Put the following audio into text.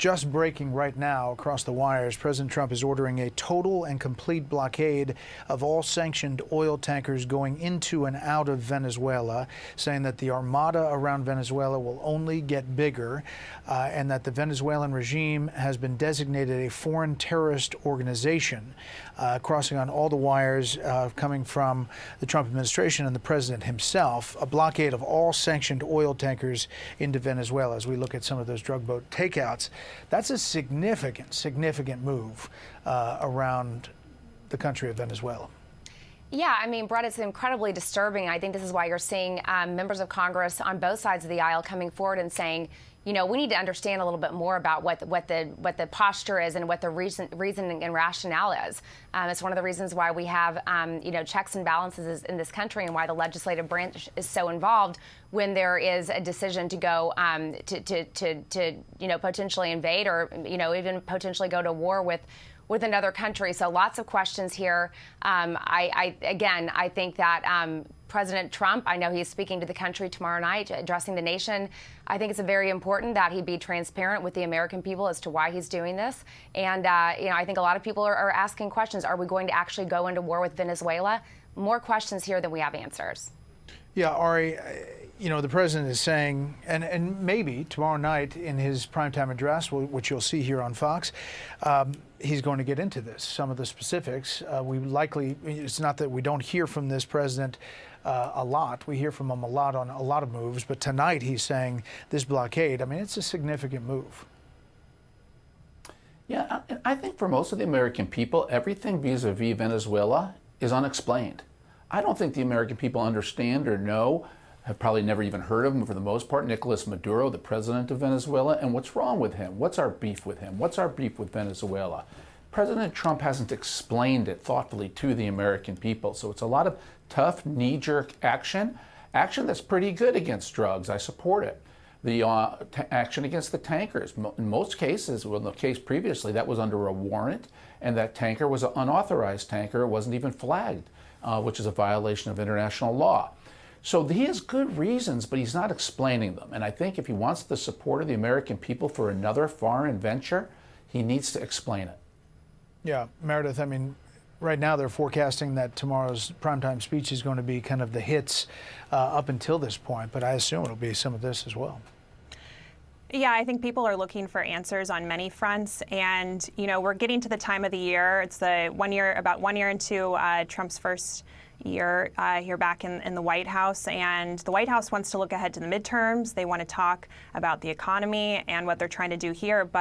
Just breaking right now across the wires, President Trump is ordering a total and complete blockade of all sanctioned oil tankers going into and out of Venezuela, saying that the armada around Venezuela will only get bigger, and that the Venezuelan regime has been designated a foreign terrorist organization, crossing on all the wires coming from the Trump administration and the president himself. A blockade of all sanctioned oil tankers into Venezuela as we look at some of those drug boat takeouts. That's a significant move around the country of Venezuela. Yeah, I mean, Brett, it's incredibly disturbing. I think this is why you're seeing members of Congress on both sides of the aisle coming forward and saying, you know, we need to understand a little bit more about what the posture is and what the reasoning and rationale is. It's one of the reasons why we have, you know, checks and balances in this country, and why the legislative branch is so involved when there is a decision to go to you know, potentially invade or, you know, even potentially go to war with another country. So lots of questions here. I think that President Trump, I know he's speaking to the country tomorrow night, addressing the nation. I think it's very important that he be transparent with the American people as to why he's doing this. And, you know, I think a lot of people are asking questions. Are we going to actually go into war with Venezuela? More questions here than we have answers. Yeah, Ari, you know, the president is saying, and maybe tomorrow night in his primetime address, which you'll see here on Fox, he's going to get into this, some of the specifics. It's not that we don't hear from this president a lot. We hear from him a lot on a lot of moves, but tonight he's saying this blockade, I mean, it's a significant move. Yeah, I think for most of the American people, everything vis-a-vis Venezuela is unexplained. I don't think the American people understand or know, have probably never even heard of him for the most part, Nicolas Maduro, the president of Venezuela, and what's wrong with him? What's our beef with him? What's our beef with Venezuela? President Trump hasn't explained it thoughtfully to the American people, so it's a lot of tough, knee-jerk action that's pretty good against drugs. I support it. The action against the tankers, in most cases, well, in the case previously, that was under a warrant, and that tanker was an unauthorized tanker. It wasn't even flagged, which is a violation of international law. So he has good reasons, but he's not explaining them. And I think if he wants the support of the American people for another foreign venture, he needs to explain it. Yeah, Meredith, I mean, right now they're forecasting that tomorrow's primetime speech is going to be kind of the hits up until this point, but I assume it'll be some of this as well. Yeah, I think people are looking for answers on many fronts, and you know, we're getting to the time of the year. It's about 1 year into Trump's first year here back in the White House, and the White House wants to look ahead to the midterms. They want to talk about the economy and what they're trying to do here, but